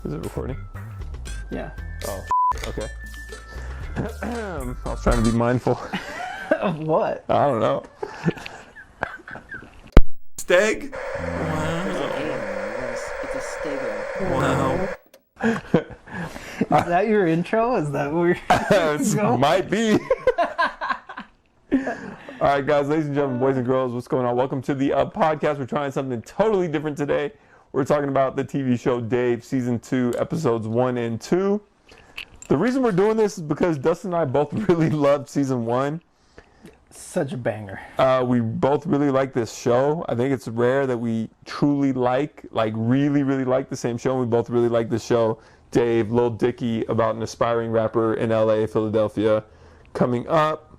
Is it recording? Yeah. Oh, okay. I was trying to be mindful. Of what? I don't know. Steg? It's a stego. Wow. Is that your intro? Is that where It might be. All right, guys, ladies and gentlemen, boys and girls, what's going on? Welcome to the podcast. We're trying something totally different today. We're talking about the TV show Dave, Season 2, Episodes 1 and 2. The reason we're doing this is because Dustin and I both really loved Season 1. Such a banger. We both really like this show. I think it's rare that we truly really like the same show. We both really like this show. Dave, Lil Dicky, about an aspiring rapper in LA, Philadelphia, coming up.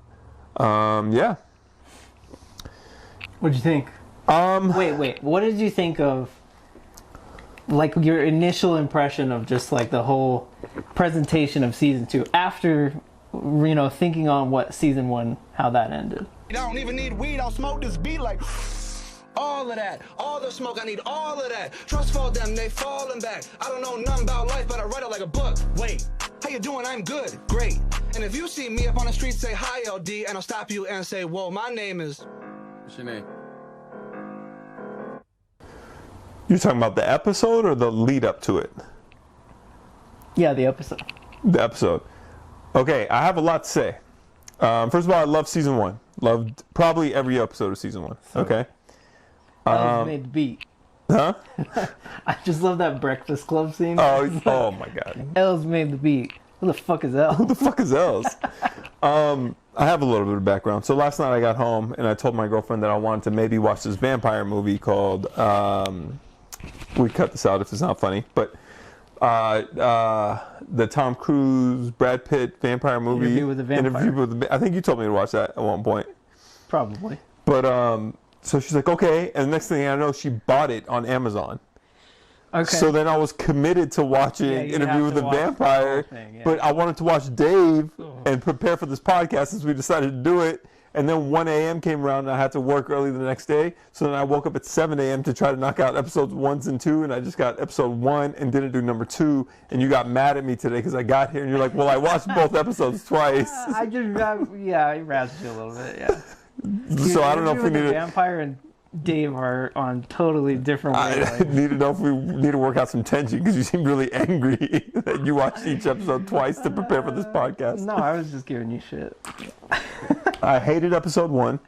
Yeah. What'd you think? Wait. What did you think of, like, your initial impression of just, like, the whole presentation of Season 2 after, you know, thinking on what Season 1, how that ended? I don't even need weed, I'll smoke this beat like all of that. All the smoke, I need all of that. Trust fall them, they falling back. I don't know nothing about life, but I write it like a book. Wait, how you doing? I'm good, great. And if you see me up on the street, say hi LD, and I'll stop you and say, whoa, my name is... What's your name? You're talking about the episode or the lead up to it? Yeah, the episode. The episode. Okay, I have a lot to say. First of all, I love Season 1. Loved probably every episode of Season 1. Okay? Els made the beat. Huh? I just love that Breakfast Club scene. Oh my God. Els made the beat. Who the fuck is Els? Who the fuck is Els? I have a little bit of background. So last night I got home and I told my girlfriend that I wanted to maybe watch this vampire movie called, we cut this out if it's not funny, but the Tom Cruise, Brad Pitt vampire movie. Interview with the Vampire. I think you told me to watch that at one point. Probably. But so she's like, okay, and the next thing I know, she bought it on Amazon. Okay. So then I was committed to watching Interview with the Vampire, but I wanted to watch Dave and prepare for this podcast since we decided to do it. And then 1 a.m. came around and I had to work early the next day. So then I woke up at 7 a.m. to try to knock out episodes 1 and 2. And I just got episode 1 and didn't do number 2. And you got mad at me today because I got here and you're like, well, I watched both episodes twice. I razzed you a little bit, yeah. So I don't know if we need to... Vampire and Dave are on totally different wavelengths. I need to know if we need to work out some tension because you seem really angry that you watched each episode twice to prepare for this podcast. No, I was just giving you shit. I hated episode 1.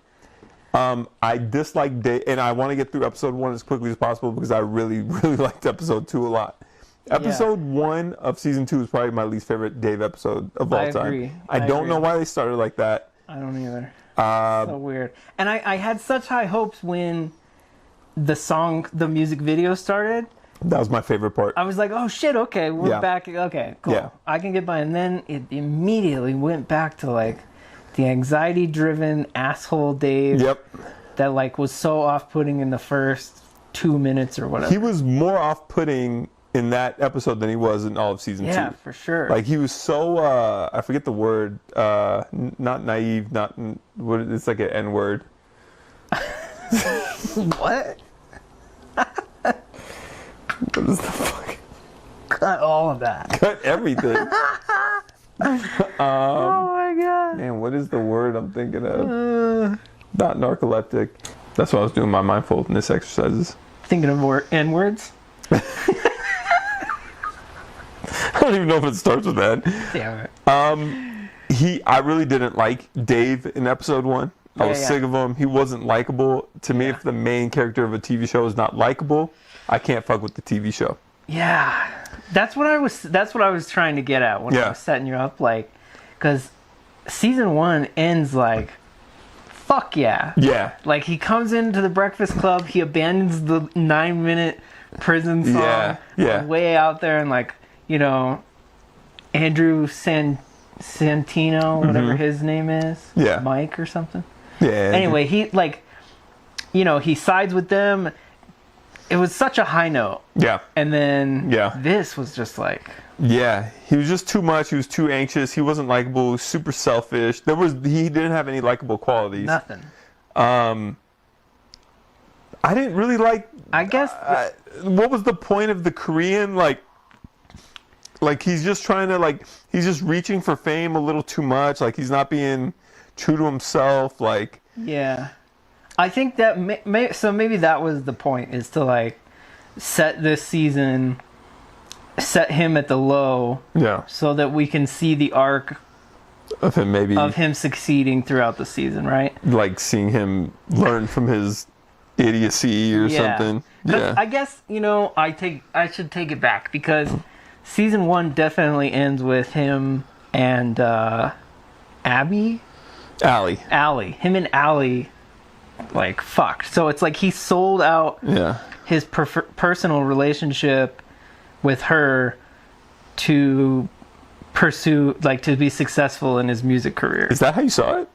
I disliked Dave, and I want to get through episode 1 as quickly as possible because I really liked episode 2 a lot. Episode 1 of season 2 is probably my least favorite Dave episode of all time. Agree. I don't know why they started like that. I don't either. So weird. And I had such high hopes when the music video started. That was my favorite part. I was like, oh shit, okay, we're back. Okay, cool. Yeah. I can get by. And then it immediately went back to like the anxiety-driven asshole Dave. Yep. That like was so off-putting in the first 2 minutes or whatever. He was more off-putting in that episode than he was in all of season 2. Yeah, for sure. Like he was so I forget the word, not naive, it's like an N word. What? What is the fuck? Cut all of that. Cut everything. Oh my god. Man, what is the word I'm thinking of? Not narcoleptic. That's what I was doing my mindfulness exercises. Thinking of N-words? I don't even know if it starts with that. Damn it. I really didn't like Dave in episode 1. I was sick of him. He wasn't likable. To me, if the main character of a TV show is not likable, I can't fuck with the TV show. Yeah. That's what I was trying to get at when I was setting you up, like, because season 1 ends like, fuck yeah. Yeah. Like, he comes into the Breakfast Club, he abandons the 9-minute prison song way out there, and like, you know, Andrew Santino, whatever his name is. Yeah. Mike or something. Yeah. Anyway, he, like, you know, he sides with them. It was such a high note. Yeah. And then this was just like... Yeah. He was just too much. He was too anxious. He wasn't likable. He was super selfish. He didn't have any likable qualities. Nothing. I didn't really like... I guess... what was the point of the Korean, like... like he's just trying to like he's just reaching for fame a little too much. Like he's not being true to himself. Like yeah, I think that maybe that was the point, is to like set this season, set him at the low, so that we can see the arc of him succeeding throughout the season, right? Like seeing him learn from his idiocy or something. Yeah, I guess I should take it back, because season 1 definitely ends with him and Allie. Him and Allie, like, fucked. So it's like he sold out his personal relationship with her to pursue, like, to be successful in his music career. Is that how you saw it?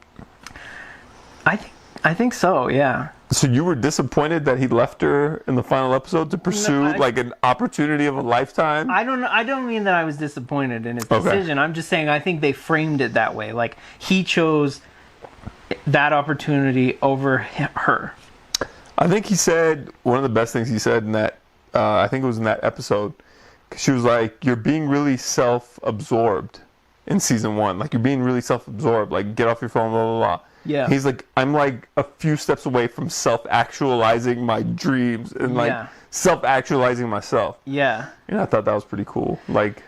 I think so, yeah. So you were disappointed that he left her in the final episode to pursue like an opportunity of a lifetime? I don't mean that I was disappointed in his decision. I'm just saying I think they framed it that way. Like, he chose that opportunity over her. I think he said one of the best things he said in that, I think it was in that episode, because she was like, you're being really self-absorbed in season 1. Like, you're being really self-absorbed. Like, get off your phone, blah, blah, blah. Yeah. He's like, I'm like a few steps away from self-actualizing my dreams and like self-actualizing myself. Yeah. And I thought that was pretty cool. Like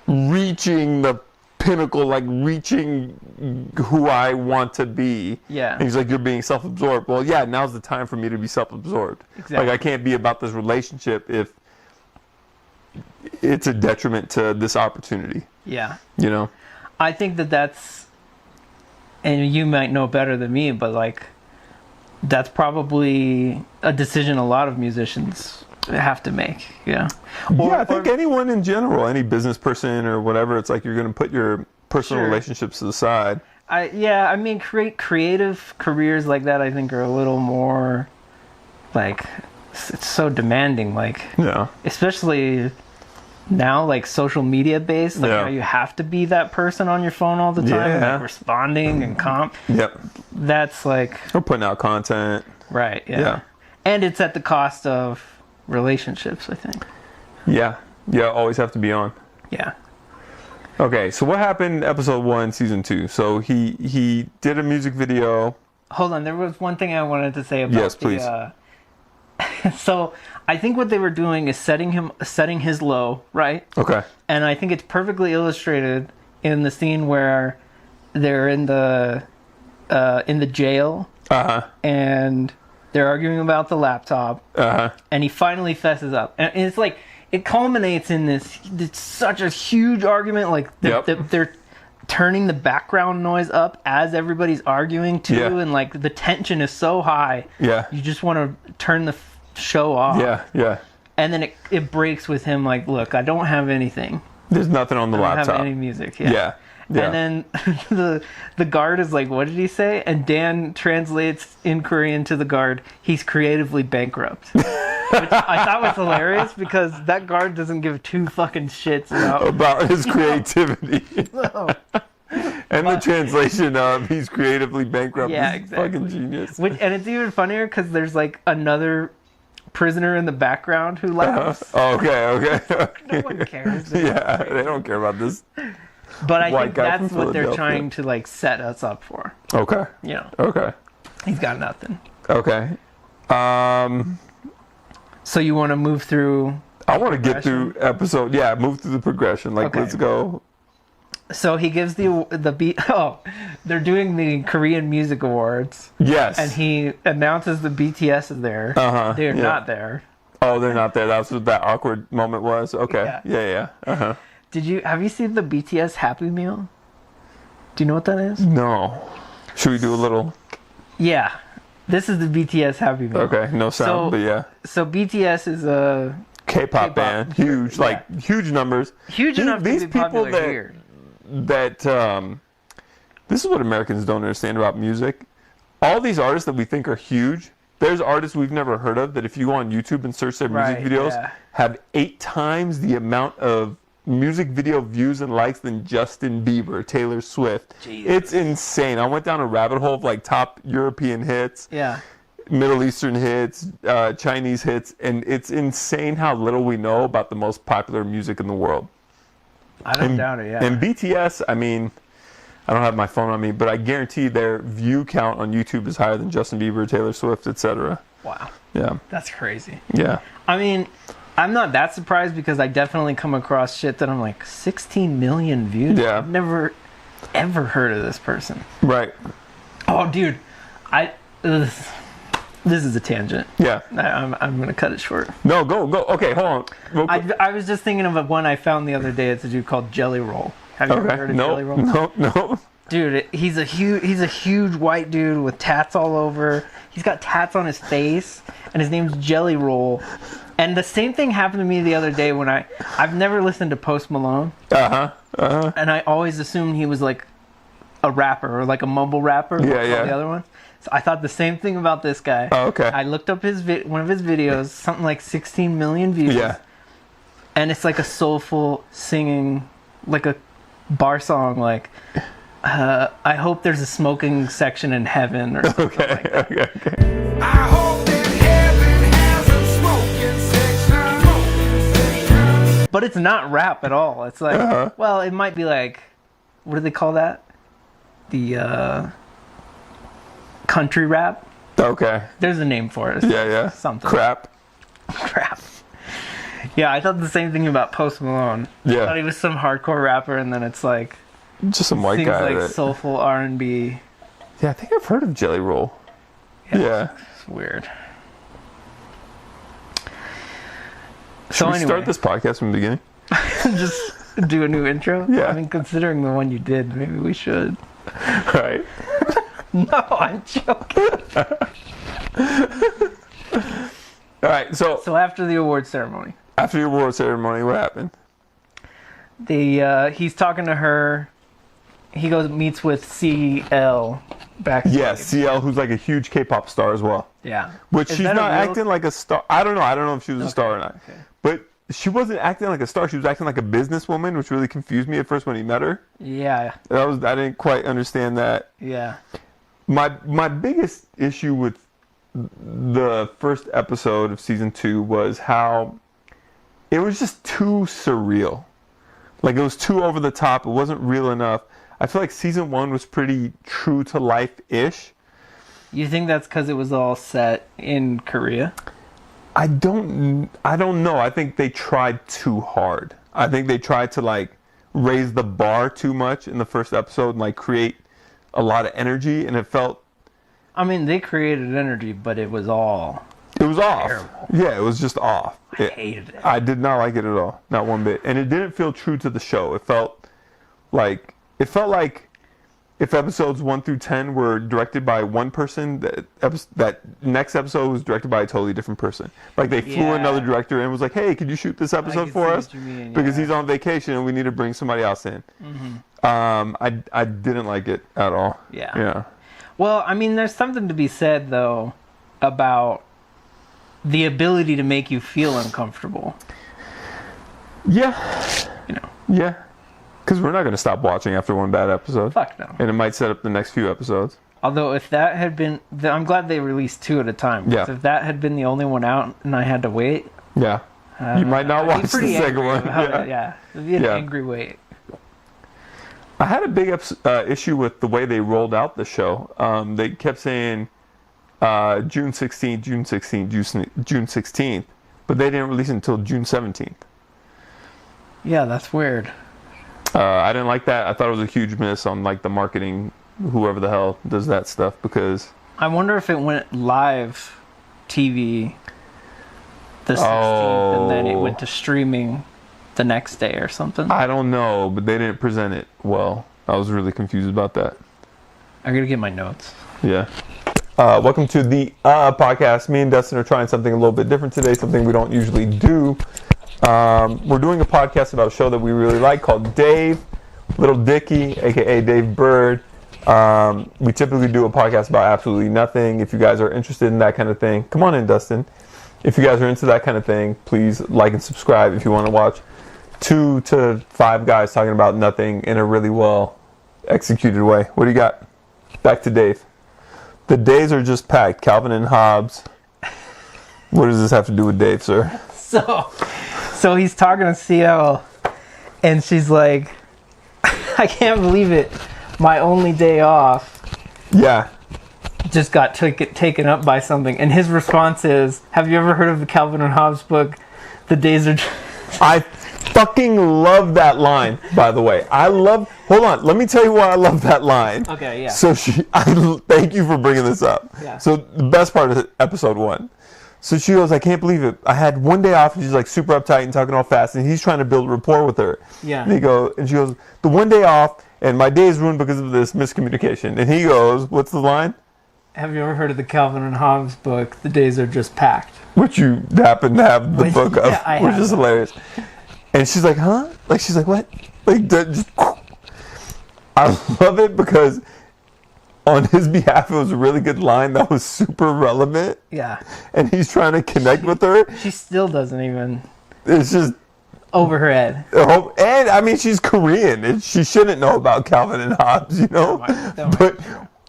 reaching the pinnacle, like reaching who I want to be. Yeah. And he's like, you're being self-absorbed. Well, yeah, now's the time for me to be self-absorbed. Exactly. Like I can't be about this relationship if it's a detriment to this opportunity. Yeah. You know? I think that's, and you might know better than me, but like that's probably a decision a lot of musicians have to make. Yeah. I think anyone in general, any business person or whatever, it's like you're going to put your personal relationships to the side. I mean, creative careers like that, I think, are a little more like, it's so demanding. Like, especially now, like social media based, like now you have to be that person on your phone all the time, and, like, responding and that's like, or putting out content, right? Yeah, and it's at the cost of relationships, I think. Always have to be on. Okay, so what happened in episode 1 season 2? So he did a music video. Hold on, there was one thing I wanted to say about please. So I think what they were doing is setting his low, right? Okay. And I think it's perfectly illustrated in the scene where they're in the jail, and they're arguing about the laptop, and he finally fesses up, and it's like it culminates in this. It's such a huge argument, like they're turning the background noise up as everybody's arguing too, and like the tension is so high. You just want to turn the show off. And then it breaks with him like, look, I don't have anything. There's nothing on the laptop. I don't have any music. And then the guard is like, what did he say? And Dan translates in Korean to the guard, he's creatively bankrupt. Which I thought was hilarious, because that guard doesn't give two fucking shits about his creativity. And the translation of he's creatively bankrupt is fucking genius. And it's even funnier because there's like another prisoner in the background who laughs. Okay. No one cares. They don't care about this. But I think that's what they're trying to like set us up for. Okay. Okay. He's got nothing. Okay. So you want to move through? I want to get through episode. Move through the progression. Like, let's go. So he gives the beat. Oh, they're doing the Korean Music Awards. Yes. And he announces the BTS is there. They're not there. Oh, they're not there. That's what that awkward moment was. Okay. Yeah. Have you seen the BTS Happy Meal? Do you know what that is? No. Should we do a little? Yeah. This is the BTS Happy Meal. Okay. No sound, but yeah. So BTS is a K-pop band. Huge, huge numbers. Huge enough to be popular here. This is what Americans don't understand about music. All these artists that we think are huge, there's artists we've never heard of that if you go on YouTube and search their music videos, have 8 times the amount of music video views and likes than Justin Bieber, Taylor Swift. Jesus. It's insane. I went down a rabbit hole of like top European hits, Middle Eastern hits, Chinese hits, and it's insane how little we know about the most popular music in the world. I don't doubt it, yeah. And BTS, I mean, I don't have my phone on me, but I guarantee their view count on YouTube is higher than Justin Bieber, Taylor Swift, etc. Wow. Yeah. That's crazy. Yeah. I mean, I'm not that surprised because I definitely come across shit that I'm like, 16 million views? Yeah. I've never, ever heard of this person. Right. Oh, dude. This is a tangent. Yeah. I'm going to cut it short. No, go. Okay, hold on. I was just thinking of one I found the other day. It's a dude called Jelly Roll. Have you ever heard of Jelly Roll? No. Dude, he's a huge white dude with tats all over. He's got tats on his face, and his name's Jelly Roll. And the same thing happened to me the other day when I've never listened to Post Malone. And I always assumed he was like a rapper or like a mumble rapper. Yeah. The other one. So I thought the same thing about this guy. Oh, okay. I looked up one of his videos, something like 16 million views. Yeah. And it's like a soulful singing, like a bar song, like, I hope there's a smoking section in heaven or something like that. Okay. I hope that heaven has a smoking section. But it's not rap at all. It's like, well, it might be like, what do they call that? The country rap. Okay. There's a name for it. Yeah. Something. Crap. Yeah, I thought the same thing about Post Malone. Yeah. I thought he was some hardcore rapper, and then it's like Just some white things guy. like soulful R&B. Yeah, I think I've heard of Jelly Roll. Yeah. It's weird. Should we start this podcast from the beginning? Just do a new intro? Yeah. I mean, considering the one you did, maybe we should. Right. No, I'm joking. All right, so after the award ceremony. After your award ceremony, what happened? He's talking to her. He meets with CL back. Yeah, CL, who's like a huge K-pop star as well. Yeah. Which she's not acting like a star. I don't know if she was a star or not. Okay. But she wasn't acting like a star. She was acting like a businesswoman, which really confused me at first when he met her. Yeah. I didn't quite understand that. Yeah. My biggest issue with the first episode of season 2 was how it was just too surreal. Like, it was too over the top. It wasn't real enough. I feel like season 1 was pretty true to life-ish. You think that's because it was all set in Korea? I don't know. I think they tried too hard. I think they tried to like raise the bar too much in the first episode and like create a lot of energy, and it felt. I mean, they created energy, but it was all. It was off. Terrible. Yeah, it was just off. I hated it. I did not like it at all, not one bit, and it didn't feel true to the show. It felt like if episodes 1 through 10 were directed by one person, that next episode was directed by a totally different person. Like they flew another director and was like, "Hey, could you shoot this episode for us? Because he's on vacation and we need to bring somebody else in." Mm-hmm. I didn't like it at all. Yeah. Well, I mean, there's something to be said though about the ability to make you feel uncomfortable. Yeah. You know. Yeah. Because we're not going to stop watching after one bad episode. Fuck no. And it might set up the next few episodes. Although if that had been... I'm glad they released 2 at a time. Yeah. If that had been the only one out and I had to wait... Yeah. You might not watch the second one. Yeah. It'd be an angry wait. I had a big issue with the way they rolled out the show. They kept saying June 16th, June 16th, June 16th. But they didn't release it until June 17th. Yeah, that's weird. I didn't like that. I thought it was a huge miss on like the marketing, whoever the hell does that stuff, because I wonder if it went live TV the 16th and then it went to streaming the next day or something. I don't know, but they didn't present it well. I was really confused about that. I gotta get my notes. Yeah. Welcome to the podcast. Me and Dustin are trying something a little bit different today, something we don't usually do. We're doing a podcast about a show that we really like called Dave, Lil Dicky, aka Dave Bird. We typically do a podcast about absolutely nothing. If you guys are interested in that kind of thing, come on in, Dustin. If you guys are into that kind of thing, please like and subscribe if you want to watch 2 to 5 guys talking about nothing in a really well executed way. What do you got? Back to Dave. The days are just packed. Calvin and Hobbes. What does this have to do with Dave, sir? So he's talking to CL, And she's like, I can't believe it. My only day off. Yeah. Just got taken up by something. And his response is, have you ever heard of the Calvin and Hobbes book, The Days Are... I fucking love that line, by the way. Hold on, let me tell you why I love that line. Okay, yeah. So thank you for bringing this up. Yeah. So the best part of episode 1. So she goes, I can't believe it. I had one day off, and she's like super uptight and talking all fast, and he's trying to build rapport with her. Yeah. And she goes, the one day off, and my day is ruined because of this miscommunication. And he goes, what's the line? Have you ever heard of the Calvin and Hobbes book, The Days Are Just Packed? Which you happen to have the book of, which is hilarious. And she's like, huh? Like, she's like, what? Like, just, I love it because on his behalf, it was a really good line that was super relevant. Yeah. And he's trying to connect with her. She still doesn't even... It's just... over her head. And, I mean, she's Korean. And she shouldn't know about Calvin and Hobbes, you know? But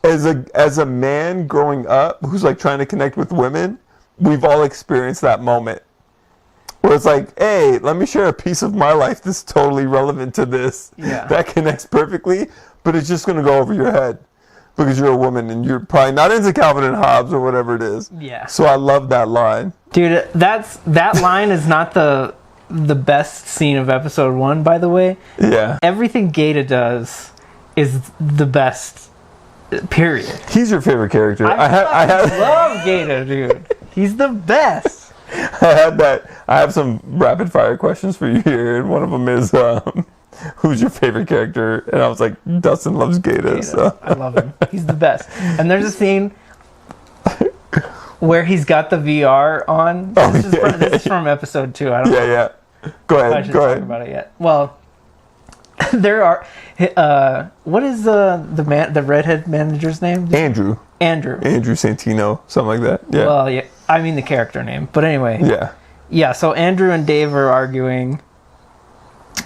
as a man growing up who's, like, trying to connect with women, we've all experienced that moment. Where it's like, hey, let me share a piece of my life that's totally relevant to this. Yeah. That connects perfectly, but it's just going to go over your head. Because you're a woman and you're probably not into Calvin and Hobbes or whatever it is. Yeah. So I love that line. Dude, that line is not the best scene of episode 1, by the way. Yeah. Everything Gator does is the best, period. He's your favorite character. I love Gator, dude. He's the best. I have some rapid fire questions for you here, and one of them is, who's your favorite character? And I was like, Dustin loves Gator. So. I love him. He's the best. And there's a scene where he's got the VR on. This is from episode 2. I don't know. Yeah. Go ahead. I shouldn't talk about it yet. Well, there are. What is the redhead manager's name? Andrew Santino, something like that. Yeah. Well, yeah. I mean the character name, but anyway. Yeah. Yeah. So Andrew and Dave are arguing,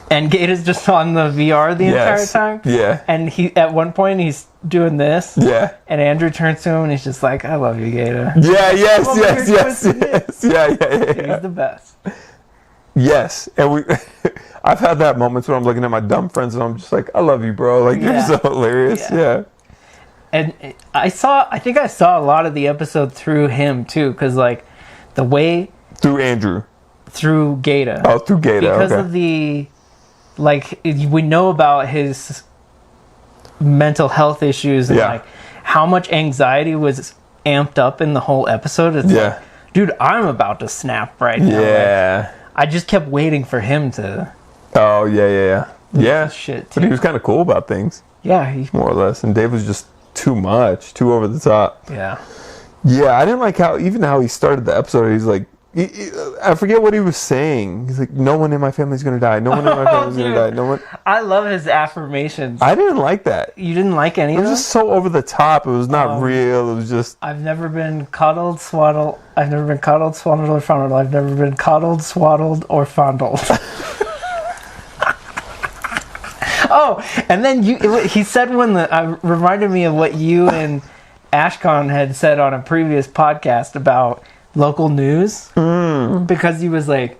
and Gate is just on the VR the entire time. Yeah. And at one point he's doing this. Yeah. And Andrew turns to him and he's just like, "I love you, Gator." Yeah. Yes. Yeah. Dude, he's the best. Yes, and I've had that moments where I'm looking at my dumb friends and I'm just like, I love you, bro. Like, you're so hilarious. Yeah. And I think I saw a lot of the episode through him too, because like the way through Gator. Oh, through Gator. Because of the we know about his mental health issues and like how much anxiety was amped up in the whole episode. It's like, dude, I'm about to snap right now. Yeah. Like, I just kept waiting for him to. Oh yeah. Shit. Too. But he was kind of cool about things. Yeah, more or less, and Dave was just too much, too over the top. Yeah. Yeah, I didn't like how he started the episode. He's like, I forget what he was saying. He's like, no one in my family's gonna die. No one in my family's gonna die. No one. I love his affirmations. I didn't like that. You didn't like any of them? It was just so over the top. It was not real. It was just. I've never been cuddled, swaddled. I've never been cuddled, swaddled, or fondled. I've never been cuddled, swaddled, or fondled. Oh, and then he said reminded me of what you and Ashcon had said on a previous podcast about local news. Because he was like,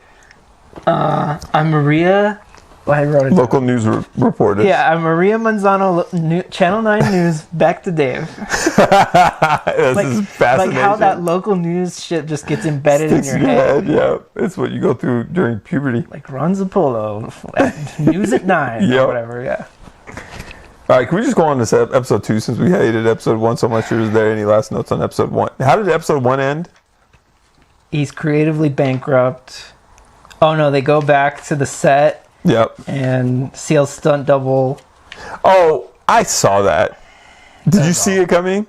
I'm Maria. I wrote it local news reporter. Yeah, I'm Maria Manzano, Channel 9 News, back to Dave. This is fascinating. Like how that local news shit just gets embedded in your head. Yeah, it's what you go through during puberty. Like Ron Zappolo, News at 9, or whatever, yeah. All right, can we just go on to episode 2 since we hated episode 1 so much? Is there any last notes on episode 1? How did episode 1 end? He's creatively bankrupt. Oh no, they go back to the set. Yep. And Seal's stunt double. Oh, I saw that. Did you see it coming?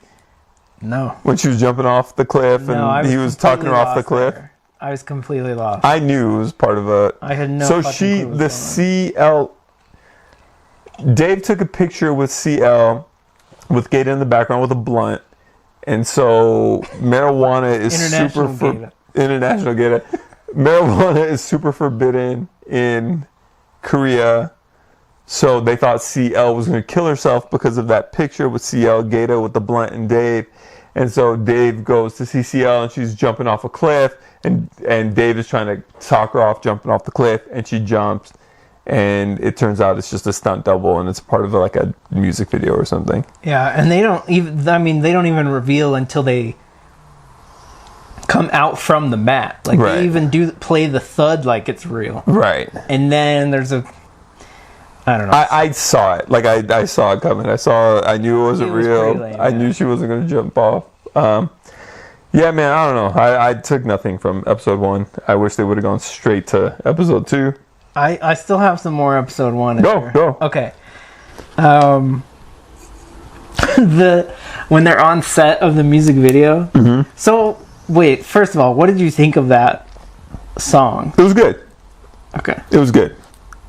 No. When she was jumping off the cliff and he was talking her off the cliff? There. I was completely lost. I knew it was part of a... I had no So clue the CL... Dave took a picture with CL with Gator in the background with a blunt. And so marijuana is International Gator. Marijuana is super forbidden in Korea, so they thought CL was going to kill herself because of that picture with CL, Gator with the blunt, and Dave. And so Dave goes to see CL, and she's jumping off a cliff, and Dave is trying to talk her off jumping off the cliff, and she jumps, and it turns out it's just a stunt double, and it's part of like a music video or something. Yeah, and they don't even reveal until they come out from the mat. Like they even play the thud like it's real. Right. And then there's I don't know. I saw it. Like I saw it coming. I knew it wasn't real. Lame, I knew she wasn't going to jump off. Yeah, man, I don't know. I took nothing from episode 1. I wish they would have gone straight to episode 2. I still have some more episode 1. Go. Okay. When they're on set of the music video. Mm-hmm. So, wait, first of all, what did you think of that song? It was good. Okay. It was good.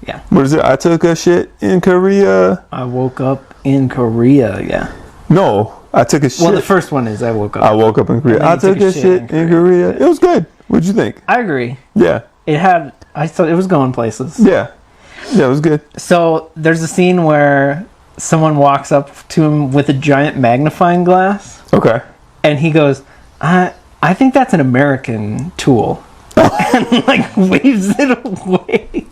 Yeah. What is it? I took a shit in Korea. I woke up in Korea, yeah. No, I took a shit. Well, the first one is I woke up. I woke up in Korea. I took a shit in Korea. It was good. What'd you think? I agree. Yeah. I thought it was going places. Yeah. Yeah, it was good. So there's a scene where someone walks up to him with a giant magnifying glass. Okay. And he goes, I think that's an American tool. And like waves it away.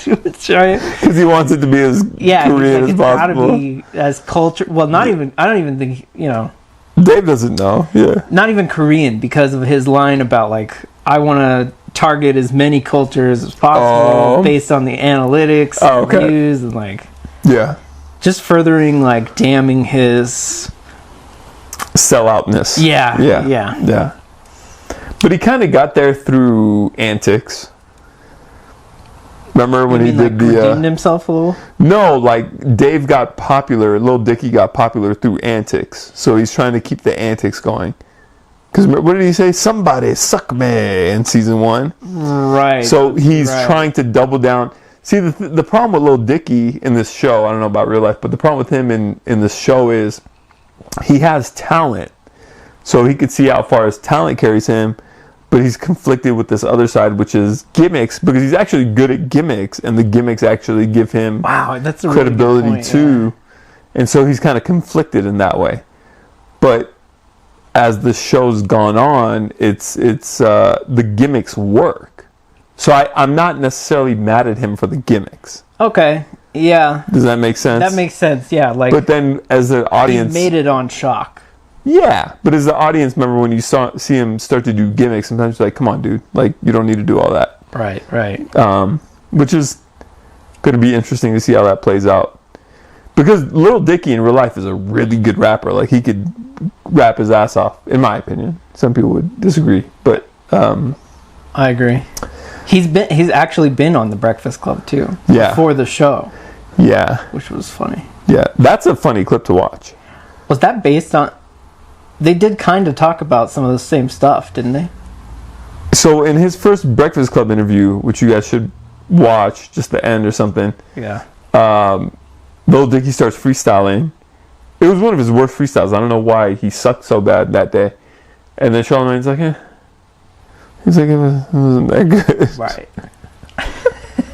To a giant. Because he wants it to be as Korean as possible. Gotta be as culture. Well, not even. I don't even think Dave doesn't know. Yeah. Not even Korean, because of his line about like, I want to target as many cultures as possible based on the analytics and reviews and like. Yeah. Just furthering like damning his selloutness. Yeah. But he kind of got there through antics. Remember when he did redeemed himself a little? No, like Dave got popular. Lil Dicky got popular through antics. So he's trying to keep the antics going. Because what did he say? Somebody suck me in season 1. Right. So he's trying to double down. See, the problem with Lil Dicky in this show, I don't know about real life, but the problem with him in this show is he has talent. So he could see how far his talent carries him. But he's conflicted with this other side, which is gimmicks, because he's actually good at gimmicks, and the gimmicks actually give him that's a credibility really good point, too. Yeah. And so he's kind of conflicted in that way. But as the show's gone on, it's the gimmicks work. So I'm not necessarily mad at him for the gimmicks. Okay. Yeah. Does that make sense? That makes sense. Yeah. Like. But then, as the audience, he made it on shock. Yeah, but as the audience member, when you see him start to do gimmicks, sometimes you're like, come on, dude. Like, you don't need to do all that. Right. Which is going to be interesting to see how that plays out. Because Lil Dicky in real life is a really good rapper. Like, he could rap his ass off, in my opinion. Some people would disagree, but... I agree. He's actually been on The Breakfast Club, too. Yeah. Before the show. Yeah. Which was funny. Yeah, that's a funny clip to watch. Was that based on... They did kind of talk about some of the same stuff, didn't they? So in his first Breakfast Club interview, which you guys should watch, just the end or something. Yeah. Lil Dicky starts freestyling. It was one of his worst freestyles. I don't know why he sucked so bad that day. And then Charlamagne's like, He's like, it wasn't that good. Right.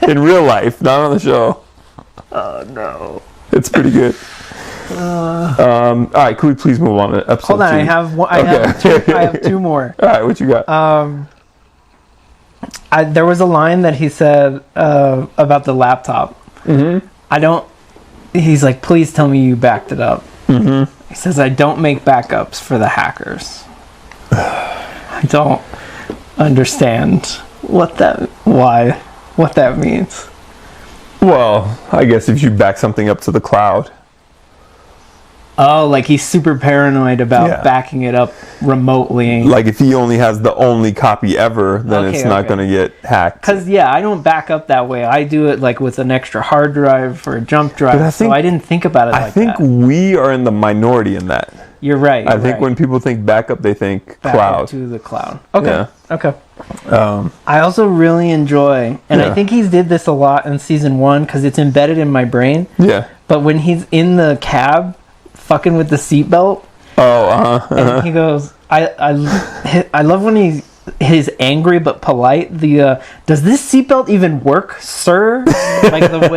In real life, not on the show. Oh, no. It's pretty good. All right, could we please move on to episode 2? Hold on, I have two more. All right, what you got? There was a line that he said about the laptop. Mm-hmm. He's like, please tell me you backed it up. Mm-hmm. He says, I don't make backups for the hackers. I don't understand what that means. Well, I guess if you back something up to the cloud. Oh, like he's super paranoid about backing it up remotely. Like if he only has the only copy ever, then it's not going to get hacked. Because, I don't back up that way. I do it like with an extra hard drive or a jump drive. So I didn't think about it like that. I think we are in the minority in that. You're right. I think when people think backup, they think cloud. To the cloud. Okay. Yeah. Okay. I also really enjoy, and I think he did this a lot in season 1 because it's embedded in my brain. Yeah. But when he's in the cab, fucking with the seatbelt. And he goes, I love when he's angry but polite. Does this seatbelt even work, sir? Like the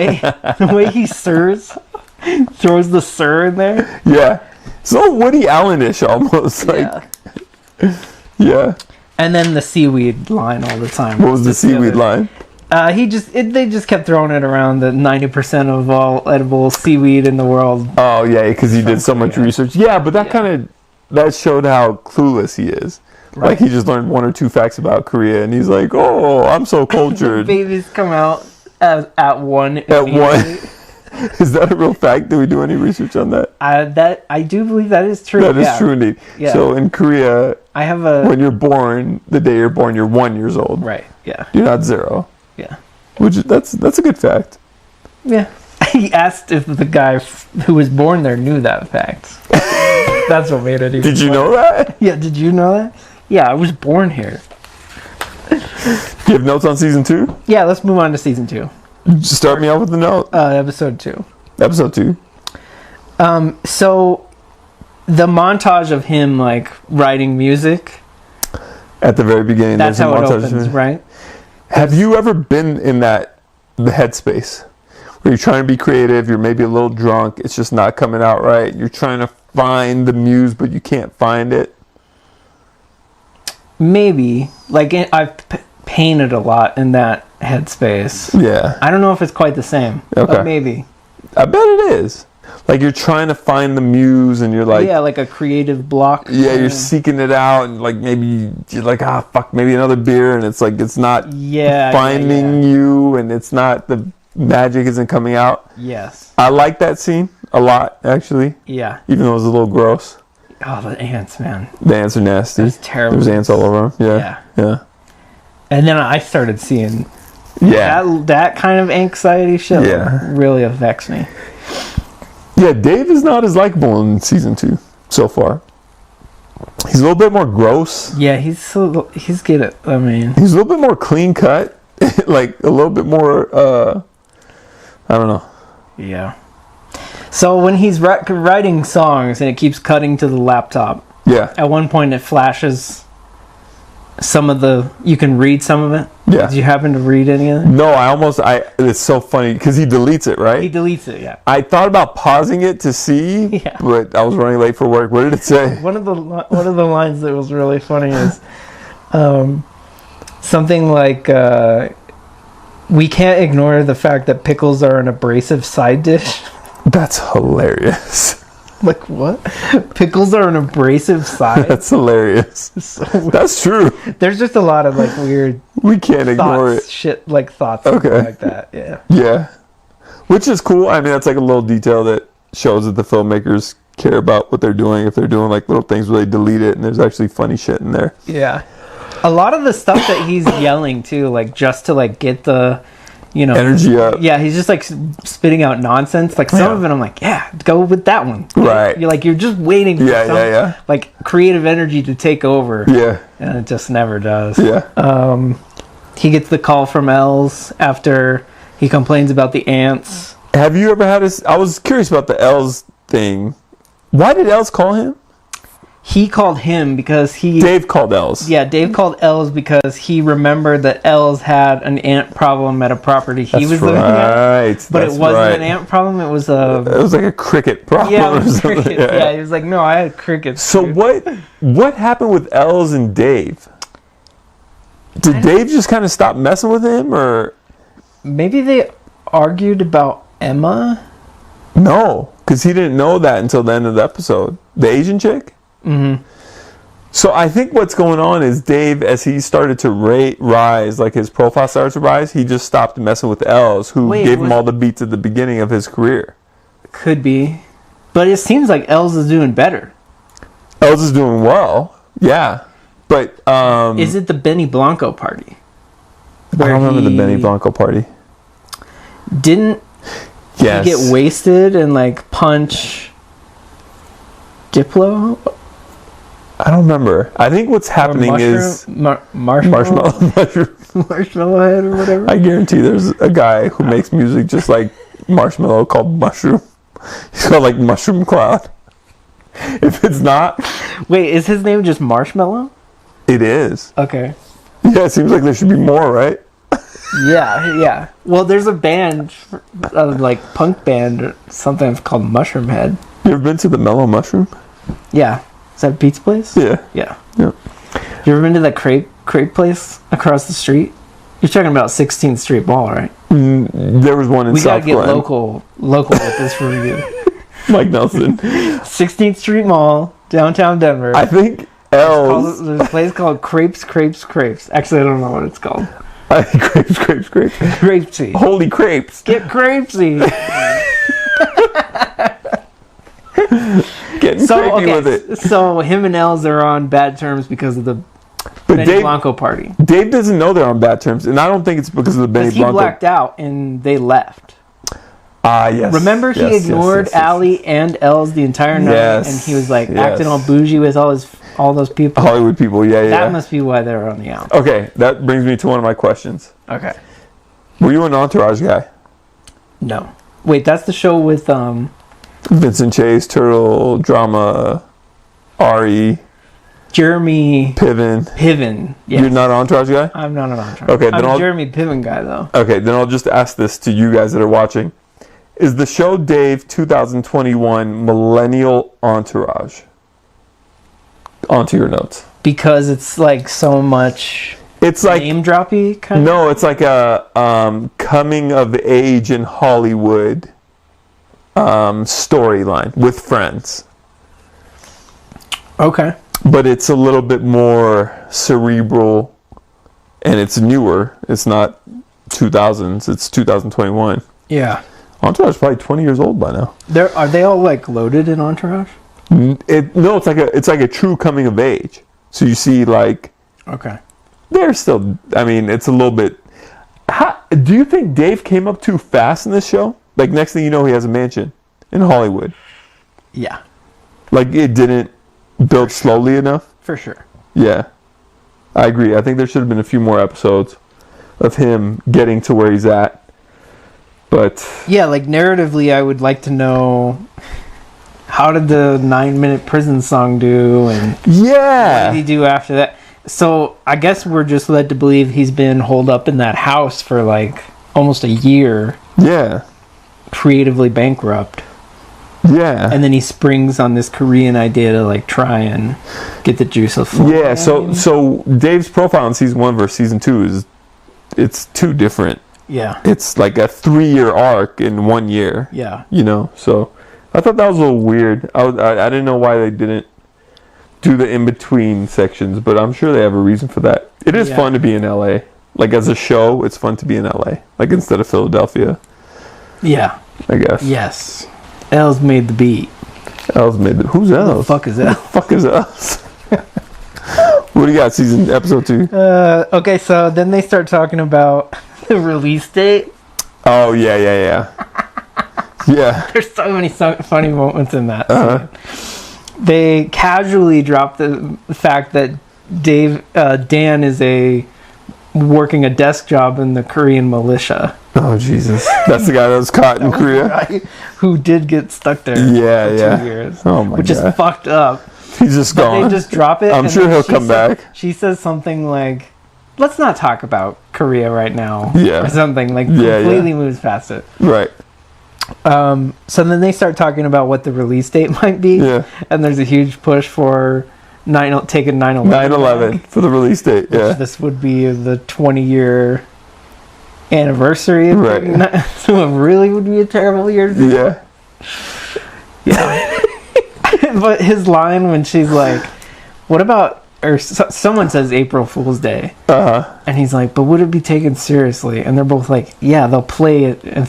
way he throws the sir in there. Yeah. So Woody Allen-ish almost. Yeah. And then the seaweed line all the time. What was the seaweed line? They just kept throwing it around that 90% of all edible seaweed in the world. Oh yeah, because he did so much research. Yeah, but that showed how clueless he is. Right. Like he just learned 1 or 2 facts about Korea, and he's like, "Oh, I'm so cultured." Babies come out at 1. At 1. Is that a real fact? Do we do any research on that? I do believe that is true. That is true indeed. Yeah. So in Korea, when you're born, the day you're born, you're 1 year old. Right. Yeah. You're not 0. Yeah. That's a good fact. Yeah. He asked if the guy who was born there knew that fact. That's what made it even Did you know that? Yeah, did you know that? Yeah, I was born here. Do you have notes on season 2? Yeah, let's move on to season 2. Start me off with the note. Episode 2. Episode 2. So the montage of him like writing music. At the very beginning. That's how it opens, right? Have you ever been in the headspace where you're trying to be creative, you're maybe a little drunk, it's just not coming out right, you're trying to find the muse but you can't find it? Maybe. Like I've painted a lot in that headspace. Yeah. I don't know if it's quite the same. Okay. But maybe. I bet it is. Like you're trying to find the muse and you're like... Yeah, like a creative block. Yeah, you're seeking it out and like maybe you're like, fuck, maybe another beer, and it's like it's not finding you, and it's not, the magic isn't coming out. Yes. I like that scene a lot, actually. Yeah. Even though it was a little gross. Oh, the ants, man. The ants are nasty. It's terrible. There's ants all over them. Yeah. And then I started seeing that kind of anxiety shit really affects me. Yeah, Dave is not as likable in season 2 so far. He's a little bit more gross. Yeah, he's good. I mean, he's a little bit more clean cut, like a little bit more. I don't know. Yeah. So when he's writing songs and it keeps cutting to the laptop. Yeah. At one point, it flashes. You can read some of it. Yeah. Did you happen to read any of it? No, it's so funny because he deletes it, right? He deletes it, yeah. I thought about pausing it to see, but I was running late for work. What did it say? One of the lines that was really funny is something like, we can't ignore the fact that pickles are an abrasive side dish. That's hilarious. Like, what? Pickles are an abrasive side? That's hilarious. That's true. There's just a lot of, like, weird... We can't ignore it. Shit, like, thoughts like that, yeah. Yeah. Which is cool. I mean, that's, like, a little detail that shows that the filmmakers care about what they're doing. If they're doing, like, little things where they delete it and there's actually funny shit in there. Yeah. A lot of the stuff that he's yelling, too, like, just to, like, get the... energy up. Yeah, he's just like spitting out nonsense. Like some of it, I'm like, go with that one. Right. You're just waiting for some like creative energy to take over. Yeah. And it just never does. Yeah. He gets the call from Els after he complains about the ants. Have you ever had I was curious about the Els thing. Why did Els call him? He called him because Dave called Els. Yeah, Dave called Els because he remembered that Els had an ant problem at a property he was living at. But it wasn't an ant problem, it was a... It was like a cricket problem. Yeah, it was cricket. Yeah, he was like, no, I had crickets. So what happened with Els and Dave? Did Dave just kind of stop messing with him, or... Maybe they argued about Emma? No, because he didn't know that until the end of the episode. The Asian chick? Mm-hmm. So I think what's going on is Dave, as he started to rise, like his profile started to rise, he just stopped messing with Els, who gave him all the beats at the beginning of his career. Could be. But it seems like Els is doing better. Els is doing well, yeah. But is it the Benny Blanco party? I don't remember the Benny Blanco party. Didn't he get wasted and like punch Diplo? I don't remember. I think what's happening is marshmallow head or whatever. I guarantee there's a guy who makes music just like Marshmallow called Mushroom. He's called like Mushroom Cloud. If it's not, wait, is his name just Marshmallow? It is. Okay. Yeah, it seems like there should be more, right? Yeah. Well, there's a band, like punk band or something called Mushroom Head. You ever been to the Mellow Mushroom? Yeah. Is that a pizza place? Yeah. You ever been to that crepe place across the street? You're talking about 16th Street Mall, right? There was one in South Glen. We gotta get local with this review. Mike Nelson. 16th Street Mall, downtown Denver. I think L's. There's a place called Crepes. Actually, I don't know what it's called. Crepes. Crepesy. Holy crepes. Get crepesy. Getting crepey with it. So him and Els are on bad terms because of the Benny Blanco party. Dave doesn't know they're on bad terms, and I don't think it's because of the Benny Blanco. He blacked out and they left. Yes. Remember he ignored Allie and Els the entire night, and he was like acting all bougie with all those people. Hollywood people, yeah. That must be why they were on the out. Okay, that brings me to one of my questions. Okay. Were you an Entourage guy? No. Wait, that's the show with Vincent Chase, Turtle, Drama, Ari, Jeremy Piven. Yes. You're not an Entourage guy? I'm not an Entourage. Okay, I'm a Jeremy Piven guy though. Okay, then I'll just ask this to you guys that are watching. Is the show Dave 2021 Millennial Entourage? Onto your notes. Because it's like so much name droppy kind of? No, it's like a coming of age in Hollywood storyline with friends. Okay. But it's a little bit more cerebral and it's newer. It's not 2000s, it's 2021. Yeah. Entourage is probably 20 years old by now. Are they all like loaded in Entourage? No, it's like a true coming of age. So you see like they're still, I mean, it's a little bit. Do you think Dave came up too fast in this show? Like next thing you know, he has a mansion in Hollywood. Yeah. Like it didn't build slowly enough. For sure. Yeah. I agree. I think there should have been a few more episodes of him getting to where he's at. But yeah, like narratively, I would like to know how did the 9-minute prison song do, and what did he do after that? So I guess we're just led to believe he's been holed up in that house for like almost a year. Yeah. Creatively bankrupt. Yeah. And then he springs on this Korean idea to like try and get the juice of flow. Yeah. So Dave's profile in season 1 versus season 2 it's two different. Yeah. It's like a 3-year arc in 1 year. Yeah. You know, so I thought that was a little weird. I didn't know why they didn't do the in-between sections, but I'm sure they have a reason for that. It is fun to be in LA. Like as a show, it's fun to be in LA. Like instead of Philadelphia. Yeah. I guess. Yes. Els made the beat. Els made the... Who's Els? Who the fuck is Els? Who the fuck is Els? What do you got, episode 2? Okay, so then they start talking about the release date. Oh, yeah. Yeah. There's so many funny moments in that. They casually drop the fact that Dan is working a desk job in the Korean militia. Oh, Jesus. That's the guy that was caught in Korea? Guy who did get stuck there for 2 years. Oh, my God. Which is fucked up. He's just gone. They just drop it. I'm sure he'll come back. She says something like, let's not talk about Korea right now. Yeah. Or something. Like, completely moves past it. Right. So then they start talking about what the release date might be. Yeah. And there's a huge push for taking 9/11. 9/11 for the release date, yeah. This would be the 20-year anniversary of right. So it really would be a terrible year to do. Yeah. Yeah. But his line when she's like, what about, or someone says April Fool's Day. And he's like, but would it be taken seriously? And they're both like, yeah, they'll play it and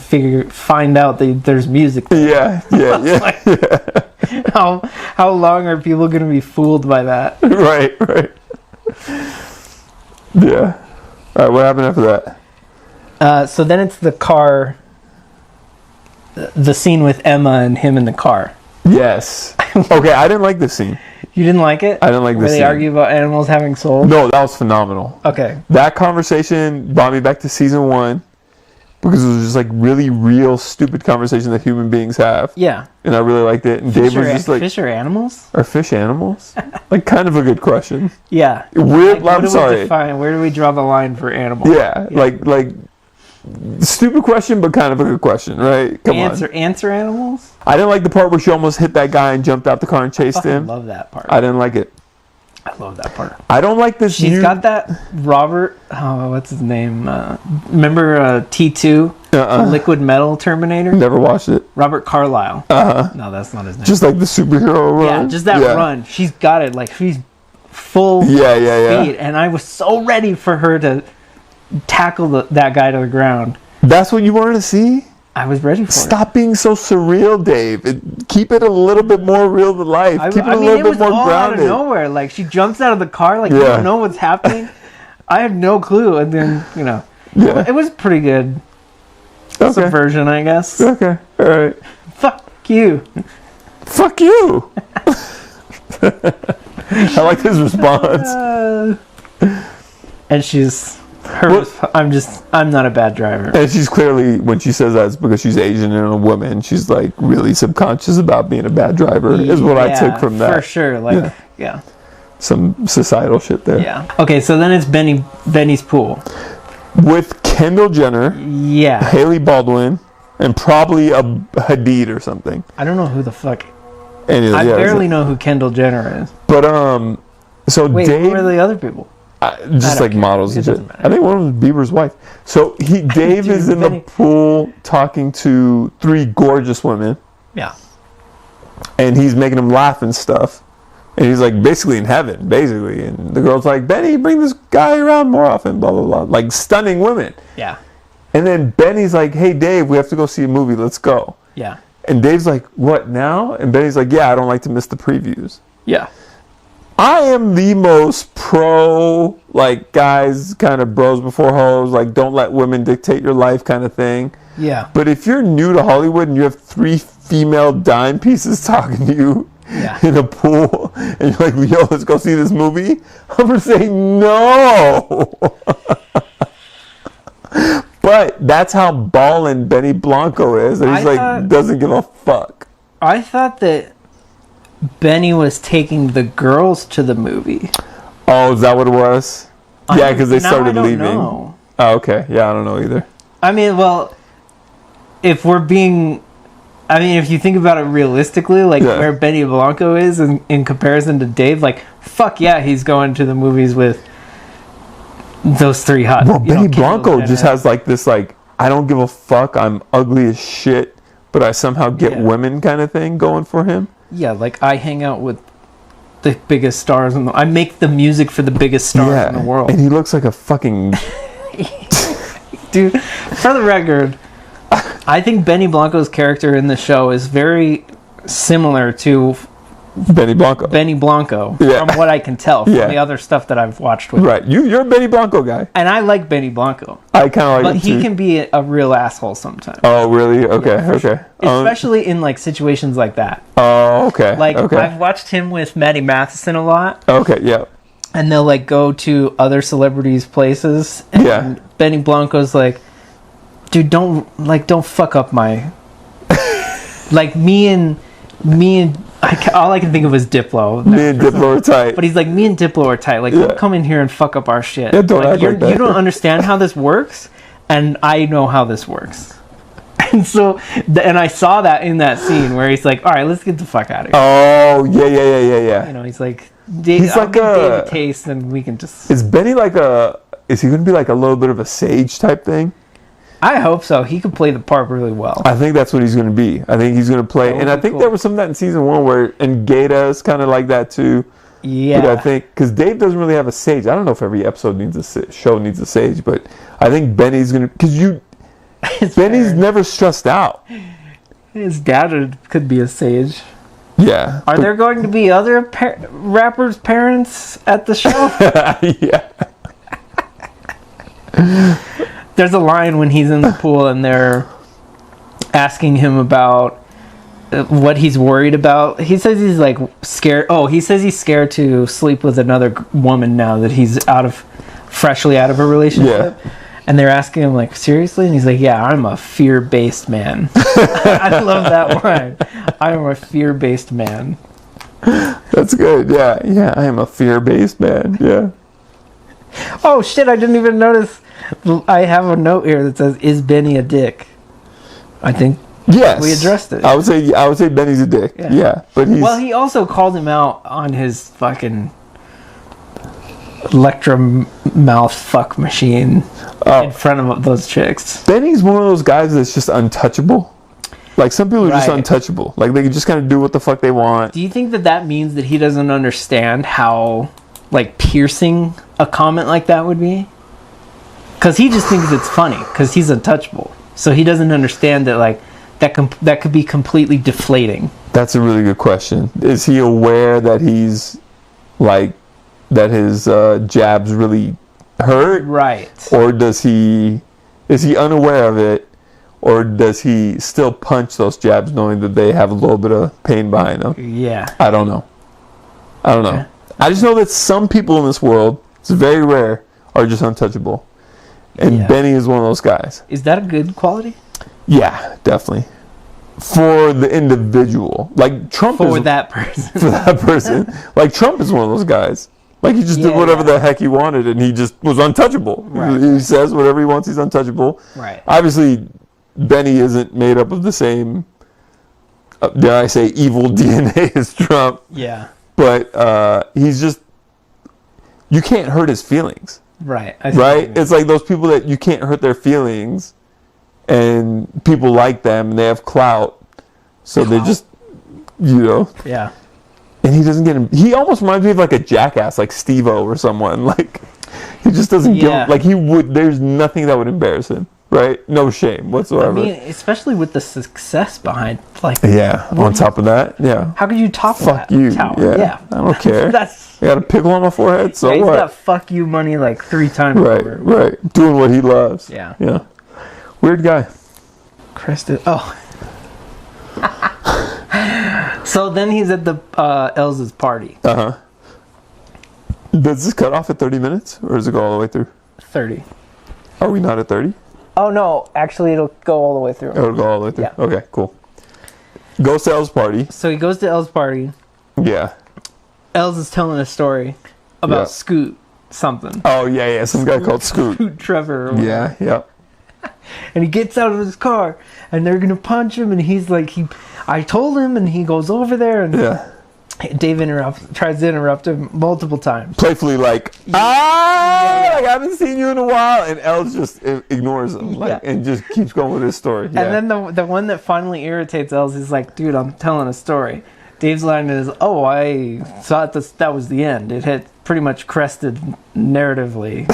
find out that there's music there. Yeah. Like, how long are people going to be fooled by that? Right. Yeah. All right, what happened after that? So then it's the car, the scene with Emma and him in the car. Yes. Okay, I didn't like this scene. You didn't like it? I didn't like this Where they scene. argue about animals having souls? No, that was phenomenal. Okay. That conversation brought me back to season 1 because it was just like really real stupid conversation that human beings have. Yeah. And I really liked it. And Dave was just like... Fish are animals? Are fish animals? Like kind of a good question. Yeah. Weird, like, I'm sorry. Where do we draw the line for animals? Yeah. Like stupid question, but kind of a good question, right? Come on. Answer animals? I didn't like the part where she almost hit that guy and jumped out the car and chased him. I love that part. I didn't like it. I love that part. I don't like this. She's got that Robert. Oh, what's his name? Remember T2, Liquid Metal Terminator? Never watched it. Robert Carlyle. No, that's not his name. Just like the superhero run. Yeah, just that run. She's got it. Like she's full speed, and I was so ready for her to tackle that guy to the ground. That's what you wanted to see? I was ready for it. Stop being so surreal, Dave. Keep it a little bit more real to life. Keep it a little bit more grounded. Out of nowhere. Like she jumps out of the car, like you don't know what's happening. I have no clue, and then it was pretty good. Subversion, I guess. Okay, all right. Fuck you. Fuck you. I like his response. And she's. I'm not a bad driver. And she's clearly, when she says that, it's because she's Asian and a woman. She's like really subconscious about being a bad driver, is what I took from that. For sure. Like, some societal shit there. Yeah. Okay, so then it's Benny's pool. With Kendall Jenner. Yeah. Haley Baldwin. And probably a Hadid or something. I don't know who the fuck. I barely know who Kendall Jenner is. But, so wait, Dave. Who are the other people? Just like models and shit. I think one of them was Bieber's wife. So Dave is in the pool talking to 3 gorgeous women. Yeah. And he's making them laugh and stuff. And he's like basically in heaven, basically. And the girl's like, Benny, bring this guy around more often, blah, blah, blah. Like stunning women. Yeah. And then Benny's like, hey, Dave, we have to go see a movie. Let's go. Yeah. And Dave's like, what, now? And Benny's like, yeah, I don't like to miss the previews. Yeah. I am the most pro, like, guys, kind of bros before hoes, like, don't let women dictate your life kind of thing. Yeah. But if you're new to Hollywood and you have 3 female dime pieces talking to you in a pool, and you're like, yo, let's go see this movie, I'm going to say no. But that's how ballin' Benny Blanco is. And he's doesn't give a fuck. I thought that Benny was taking the girls to the movie. Oh, is that what it was? Yeah, because they started leaving. Know. Oh, okay. Yeah, I don't know either. I mean, well, if you think about it realistically, like where Benny Blanco is in comparison to Dave, like, fuck yeah, he's going to the movies with those 3 hot. Well, Benny Blanco just has like this, like, I don't give a fuck, I'm ugly as shit, but I somehow get women kind of thing going for him. Yeah, like I hang out with the biggest stars I make the music for the biggest stars in the world. And he looks like a fucking dude. For the record, I think Benny Blanco's character in the show is very similar to Benny Blanco from what I can tell from the other stuff that I've watched with him. You're a Benny Blanco guy. And I like Benny Blanco. I kind of like him But he can be a real asshole sometimes. Oh, really? Okay, okay. Sure. Especially in like situations like that. Oh, okay. Like I've watched him with Maddie Matheson a lot. Okay, yeah. And they'll like go to other celebrities' places and Benny Blanco's like, dude, don't fuck up my like me and all I can think of is Diplo. Me and Diplo are tight. But he's like, me and Diplo are tight. Like, don't come in here and fuck up our shit. Yeah, don't act like that. You don't understand how this works, and I know how this works. And so, and I saw that in that scene where he's like, all right, let's get the fuck out of here. Oh, yeah. You know, he's like, he's like Dave a taste, and we can just... Is Benny is he going to be like a little bit of a sage type thing? I hope so. He could play the part really well. I think that's what he's going to be. I think he's going to play, and I think there was some of that in season 1 where, and Gator is kind of like that too. Yeah. But I think because Dave doesn't really have a sage. I don't know if every episode needs a show needs a sage, but I think Benny's going to Benny's never stressed out. His dad could be a sage. Yeah. Are there going to be other rappers' parents at the show? Yeah. There's a line when he's in the pool and they're asking him about what he's worried about. He says he's like scared. Oh, he says he's scared to sleep with another woman now that he's freshly out of a relationship. Yeah. And they're asking him like, seriously? And he's like, yeah, I'm a fear-based man. I love that line. I am a fear-based man. That's good. Yeah, I am a fear-based man. Yeah. Oh shit! I didn't even notice. I have a note here that says, "Is Benny a dick?" I think yes, we addressed it. I would say Benny's a dick. Yeah, but he also called him out on his fucking electro-mouth fuck machine in front of those chicks. Benny's one of those guys that's just untouchable. Like, some people are just untouchable. Like, they can just kind of do what the fuck they want. Do you think that means that he doesn't understand how, like, piercing a comment like that would be? Because he just thinks it's funny, because he's untouchable. So he doesn't understand that, like, that could be completely deflating. That's a really good question. Is he aware that he's, like, that his jabs really hurt? Right. Or is he unaware of it? Or does he still punch those jabs knowing that they have a little bit of pain behind them? Yeah. I don't know. Okay. I just know that some people in this world, it's very rare, are just untouchable. And Benny is one of those guys. Is that a good quality? Yeah, definitely. For the individual. Like, Trump is... For that person. For that person. Like, Trump is one of those guys. Like, he just did whatever the heck he wanted, and he just was untouchable. Right. He says whatever he wants, he's untouchable. Right. Obviously, Benny isn't made up of the same, dare I say, evil DNA as Trump. Yeah. But he's just... You can't hurt his feelings. Right. Right? It's like those people that you can't hurt their feelings, and people like them, and they have clout. So they just, you know. Yeah. And he doesn't get him. He almost reminds me of like a jackass, like Steve-O or someone. Like, he just doesn't give him, like, he would, there's nothing that would embarrass him, right? No shame whatsoever. I mean, especially with the success behind, like. Yeah, on top of that, yeah. How could you top Fuck that you. tower? Yeah. I don't care. That's. I got a pickle on my forehead, so he's what? got fuck you money like 3 times over. Right. Doing what he loves. Yeah. Yeah. Weird guy. Kristen. Oh. So then he's at the Elsa's party. Uh-huh. Does this cut off at 30 minutes, or does it go all the way through? 30. Are we not at 30? Oh, no. Actually, it'll go all the way through. It'll go all the way through? Yeah. Okay, cool. Goes to Elle's party. So he goes to Elle's party. Yeah. Els is telling a story about Scoot something. Oh, yeah. Some guy called Scoot. Scoot Trevor. Or whatever. Yeah. And he gets out of his car, and they're gonna punch him, and he's like, I told him, and he goes over there, and Dave tries to interrupt him multiple times. Playfully like, like, I haven't seen you in a while, and Els just ignores him, and just keeps going with his story. Yeah. And then the one that finally irritates Els is like, dude, I'm telling a story. Dave's line is, I thought that was the end. It had pretty much crested narratively.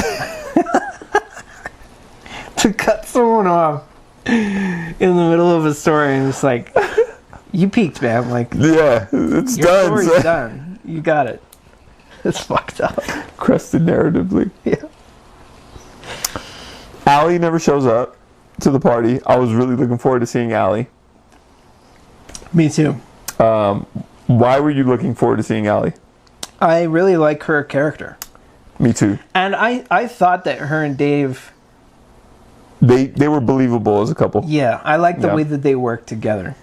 To cut someone off in the middle of a story, and it's like, you peaked, man. Like, yeah, it's your done. Story's done. You got it. It's fucked up. Crested narratively. Yeah. Allie never shows up to the party. I was really looking forward to seeing Allie. Me too. Why were you looking forward to seeing Allie? I really like her character. Me too. And I thought that her and Dave... They were believable as a couple. Yeah, I like the way that they work together.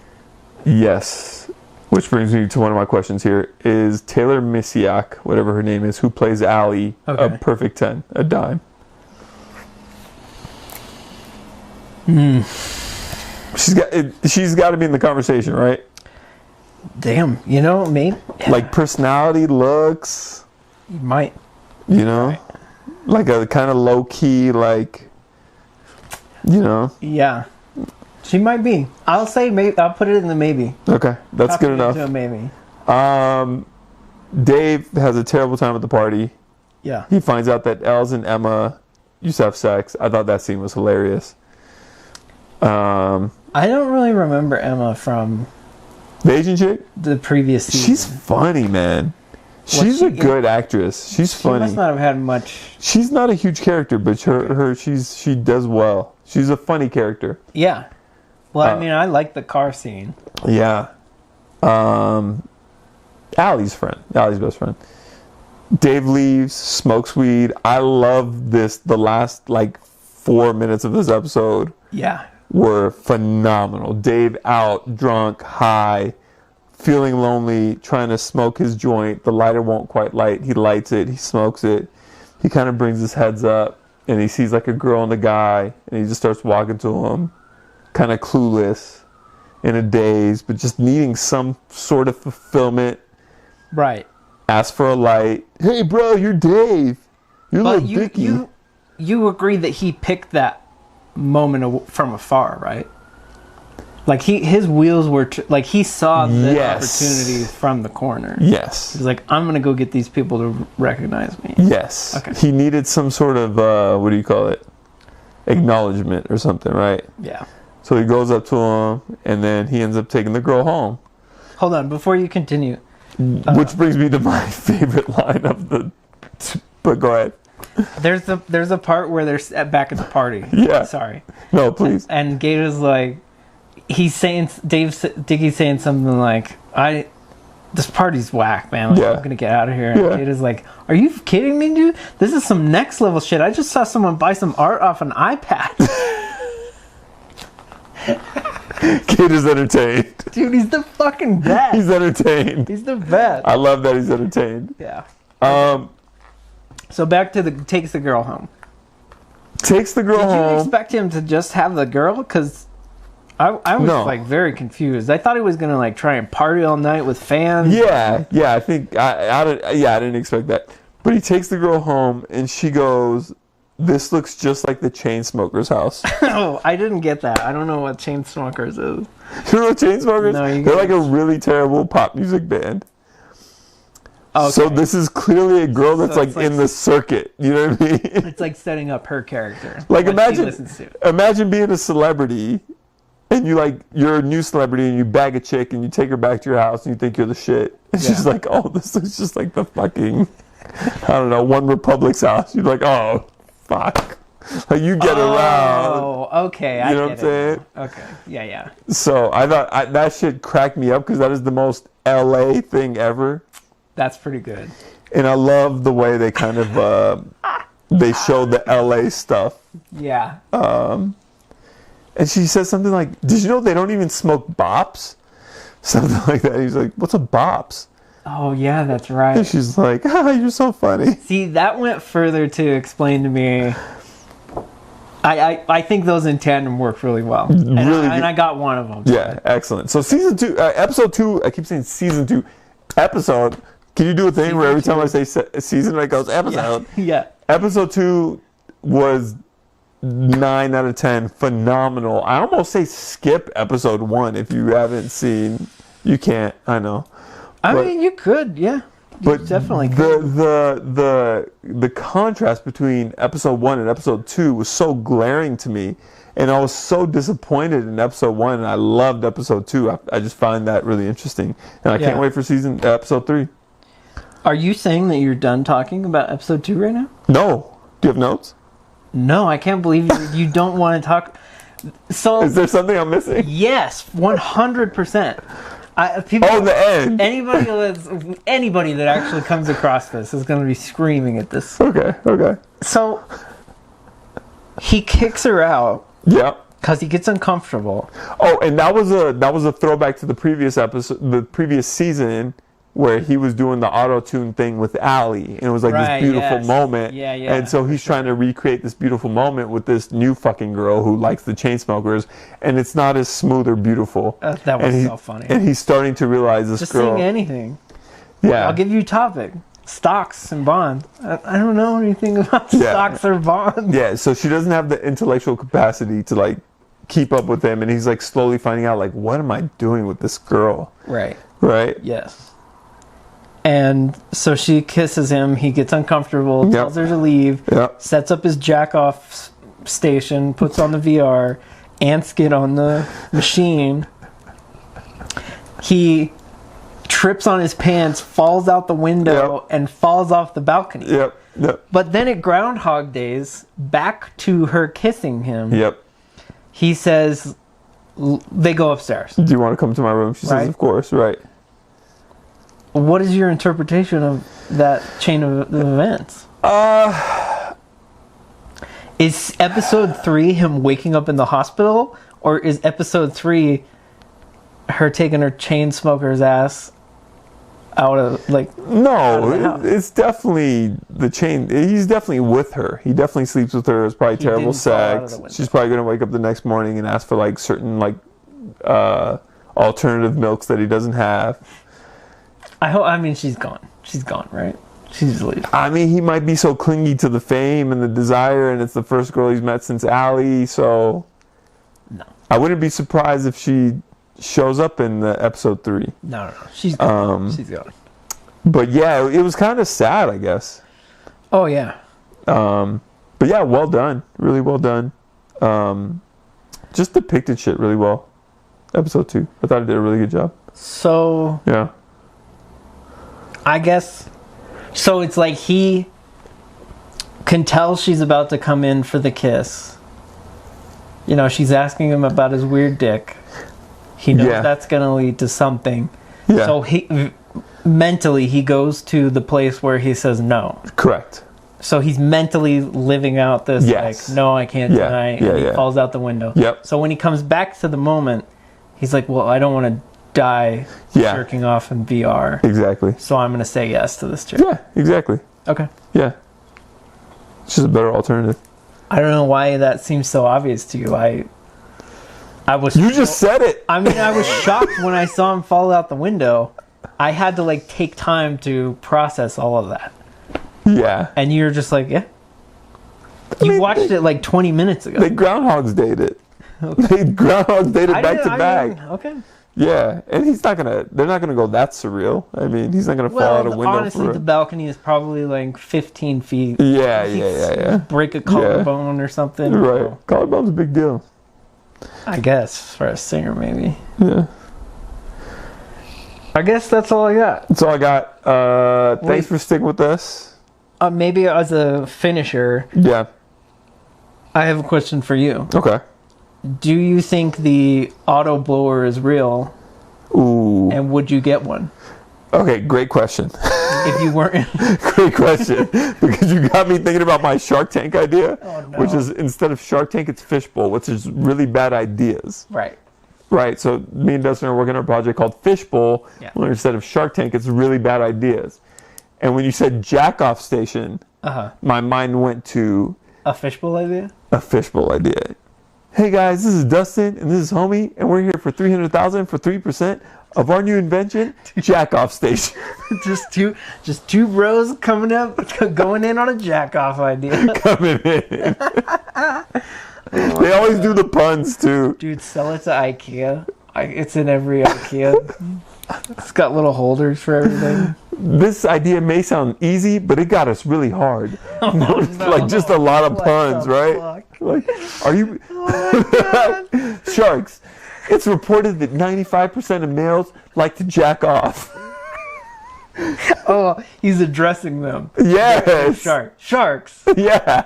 Yes. Which brings me to one of my questions here. Is Taylor Misiak, whatever her name is, who plays Allie, a perfect 10, a dime? She's got to be in the conversation, right? Damn, maybe. Like personality, looks. You might. Like a kind of low key, like, Yeah. She might be. I'll say maybe. I'll put it in the maybe. Okay, that's good enough. Maybe. Dave has a terrible time at the party. Yeah. He finds out that Els and Emma used to have sex. I thought that scene was hilarious. I don't really remember Emma from the Asian chick. The previous season. She's funny, man. She's a good actress. She's funny. She must not have had much. She's not a huge character, but she does well. She's a funny character. Yeah. Well, I mean, I like the car scene. Yeah. Allie's best friend. Dave leaves, smokes weed. I love this. The last 4 minutes of this episode. Yeah. Were phenomenal. Dave out, drunk, high, feeling lonely, trying to smoke his joint. The lighter won't quite light. He lights it. He smokes it. He kind of brings his heads up, and he sees a girl and a guy, and he just starts walking to him, kind of clueless, in a daze, but just needing some sort of fulfillment. Right. Asks for a light. Hey, bro, you're Dave. You're Lil Dicky. You agree that he picked that moment from afar, right? Like his wheels were like he saw the opportunity from the corner. Yes. He's like, I'm gonna go get these people to recognize me. Yes. Okay. He needed some sort of what do you call it? Acknowledgement or something, right? Yeah. So he goes up to him, and then he ends up taking the girl home. Hold on, before you continue. Which brings me to my favorite line of the. But go ahead. There's a part where they're back at the party. Yeah. Sorry. No, please. And Gator's like, he's saying, Dicky's saying something like, this party's whack, man. Like, I'm gonna get out of here. And Gator's like, are you kidding me, dude? This is some next level shit. I just saw someone buy some art off an iPad. Gator's entertained. Dude, he's the fucking best. He's entertained. He's the best. I love that he's entertained. Yeah. So back to takes the girl home. Takes the girl home. Did you expect him to just have the girl? Because I was like very confused. I thought he was gonna like try and party all night with fans. Yeah. I think I didn't expect that. But he takes the girl home, and she goes, "This looks just like the Chainsmokers' house." Oh, I didn't get that. I don't know what Chainsmokers is. You know what Chainsmokers? No, they're like a really terrible pop music band. Okay. So this is clearly a girl that's like in the circuit. You know what I mean? It's like setting up her character. Like imagine being a celebrity, and you're a new celebrity, and you bag a chick, and you take her back to your house, and you think you're the shit. And she's like, "Oh, this looks just like the fucking, I don't know, One Republic's house." You're like, "Oh, fuck." Like you get around. Oh, okay. You know what I'm saying? Okay. Yeah. So I thought that shit cracked me up because that is the most LA thing ever. That's pretty good. And I love the way they kind of they show the LA stuff. Yeah. And she says something like, "Did you know they don't even smoke bops?" Something like that. He's like, "What's a bops?" Oh yeah, that's right. And she's like, "You're so funny." See, that went further to explain to me. I think those in tandem work really well. And I got one of them. Yeah, excellent. So season 2, episode 2. I keep saying season 2 episode. Can you do a thing where every time I say season, it goes episode? Yeah. Episode 2 was 9 out of 10. Phenomenal. I almost say skip episode 1 if you haven't seen. You can't. I know. I mean, you could. Yeah. But definitely could. The contrast between episode 1 and episode 2 was so glaring to me. And I was so disappointed in episode 1, and I loved episode 2. I just find that really interesting. And I can't wait for episode 3. Are you saying that you're done talking about episode 2 right now? No. Do you have notes? No, I can't believe you don't want to talk. So is there something I'm missing? Yes, 100%. The end. Anybody that actually comes across this is going to be screaming at this. Okay. So he kicks her out. Yeah. Because he gets uncomfortable. Oh, and that was a throwback to the previous episode, the previous season, where he was doing the auto-tune thing with Allie, and it was like this beautiful moment. Yeah. And so he's trying to recreate this beautiful moment with this new fucking girl who likes the Chainsmokers, and it's not as smooth or beautiful. That was so funny. And he's starting to realize this girl. Just sing anything. Yeah. I'll give you a topic. Stocks and bonds. I don't know anything about stocks or bonds. Yeah, so she doesn't have the intellectual capacity to like keep up with him, and he's like slowly finding out like, what am I doing with this girl? Right. Yes. And so she kisses him. He gets uncomfortable, tells her to leave, sets up his jack-off station, puts on the VR, ants get on the machine. He trips on his pants, falls out the window, and falls off the balcony. Yep. But then at Groundhog Days, back to her kissing him, he says, they go upstairs. Do you want to come to my room? She says, of course, right. What is your interpretation of that chain of events? Is episode 3 him waking up in the hospital, or is episode 3 her taking her chain smoker's ass out of No, it's definitely the chain. He's definitely with her. He definitely sleeps with her. It's probably terrible sex. She's probably gonna wake up the next morning and ask for like certain like alternative milks that he doesn't have. I mean, she's gone. She's gone, right? She's just leaving. I mean, he might be so clingy to the fame and the desire, and it's the first girl he's met since Allie, so... No. I wouldn't be surprised if she shows up in the episode 3. No. She's gone. She's gone. But yeah, it was kind of sad, I guess. Oh, yeah. But yeah, well done. Really well done. Just depicted shit really well. Episode 2. I thought it did a really good job. So... Yeah. I guess... So it's like he can tell she's about to come in for the kiss. You know, she's asking him about his weird dick. He knows that's going to lead to something. Yeah. So mentally, he goes to the place where he says no. Correct. So he's mentally living out this, like, no, I can't tonight. And he falls out the window. Yep. So when he comes back to the moment, he's like, well, I don't want to die jerking off in VR. Exactly. So I'm going to say yes to this chick. Yeah, exactly. Okay. Yeah. It's just a better alternative. I don't know why that seems so obvious to you. I was. You just said it. I mean, I was shocked when I saw him fall out the window. I had to like take time to process all of that. Yeah. And you're just like, yeah. You watched it like 20 minutes ago. They Groundhog's Dayed it. Okay. They Groundhog's Dayed it back to back. Okay. Yeah, and they're not gonna go that surreal. I mean, he's not gonna fall out a window. Honestly, the balcony is probably like 15 feet. Yeah. Break a collarbone or something. Right. So. Collarbone's a big deal. I guess, for a singer, maybe. Yeah. I guess that's all I got. That's all I got. Thanks for sticking with us. Maybe as a finisher. Yeah. I have a question for you. Okay. Do you think the auto blower is real? Ooh. And would you get one? Okay, great question. If you weren't... Great question. Because you got me thinking about my Shark Tank idea, which is instead of Shark Tank, it's Fishbowl, which is really bad ideas. Right. Right, so me and Dustin are working on a project called Fishbowl, where instead of Shark Tank, it's really bad ideas. And when you said jack-off station, my mind went to... A fishbowl idea? A fishbowl idea. Hey guys, this is Dustin, and this is Homie, and we're here for $300,000 for 3% of our new invention, jack-off station. just two bros coming up, going in on a jack-off idea. Coming in. They always do the puns, too. Dude, sell it to IKEA. It's in every IKEA. It's got little holders for everything. This idea may sound easy, but it got us really hard. Oh, no. Like, just a lot of puns, right? Fuck? Like, are you... Sharks. It's reported that 95% of males like to jack off. Oh, he's addressing them. Yes. Sharks. Yeah.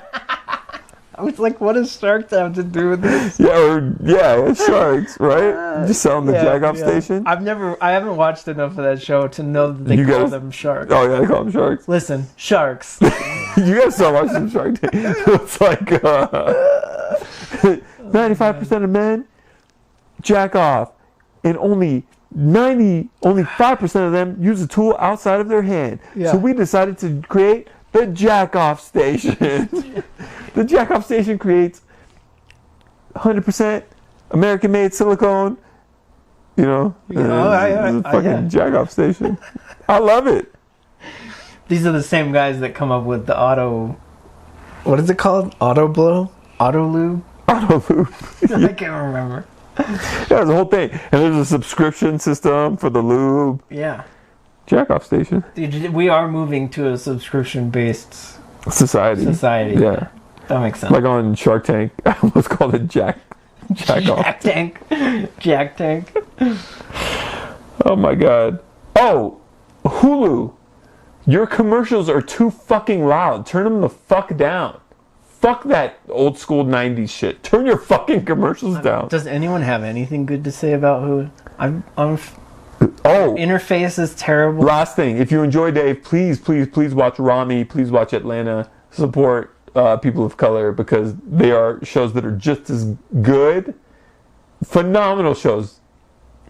I was like, what does sharks have to do with this? Yeah, it's sharks, right? Just selling the jack-off station. I haven't watched enough of that show to know that they call them sharks. Oh yeah, they call them sharks. Listen, sharks. You guys still watch some Shark Tank. It's like 95% of men jack off, and only 5% of them use a tool outside of their hand. Yeah. So we decided to create the jack-off station. The jack-off station creates 100% American-made silicone. You know, fucking jack-off station. I love it. These are the same guys that come up with the auto. What is it called? Auto blow? Auto lube? Auto lube. I can't remember. Yeah, there's a whole thing. And there's a subscription system for the lube. Yeah. Jack-off station. Dude, we are moving to a subscription-based society. Yeah. That makes sense. Like on Shark Tank. I almost called it Jack Off. Jack Tank. Oh my god. Oh, Hulu. Your commercials are too fucking loud. Turn them the fuck down. Fuck that old school 90s shit. Turn your fucking commercials down. Does anyone have anything good to say about Hulu? Oh, interface is terrible. Last thing, if you enjoy Dave, please watch Rami. Please watch Atlanta. Support people of color because they are shows that are just as good. Phenomenal shows.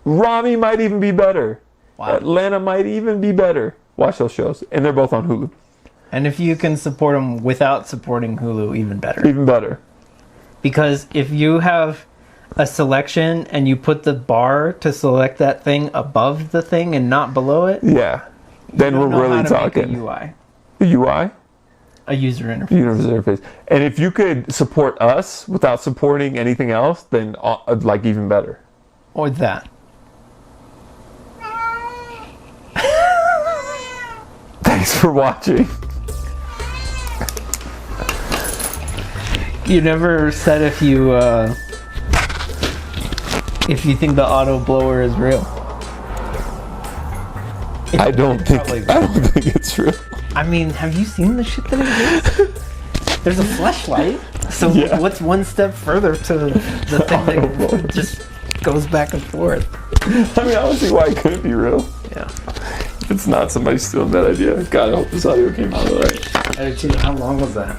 Rami might even be better. Wow. Atlanta might even be better. Watch those shows, and they're both on Hulu. And if you can support them without supporting Hulu, even better. Even better. Because if you have a selection and you put the bar to select that thing above the thing and not below it, yeah, then we're really talking. Make a UI. The UI? A user interface. User interface. And if you could support us without supporting anything else, then like even better. Or that. Thanks for watching. You never said if you think the auto blower is real. I don't think it's real. I mean, have you seen the shit that it is? There's a flashlight. So what's one step further to the thing that just goes back and forth? I mean, I don't see why it couldn't be real. Yeah. If it's not, somebody's stealing that idea. God, I hope this audio came out all right. How long was that?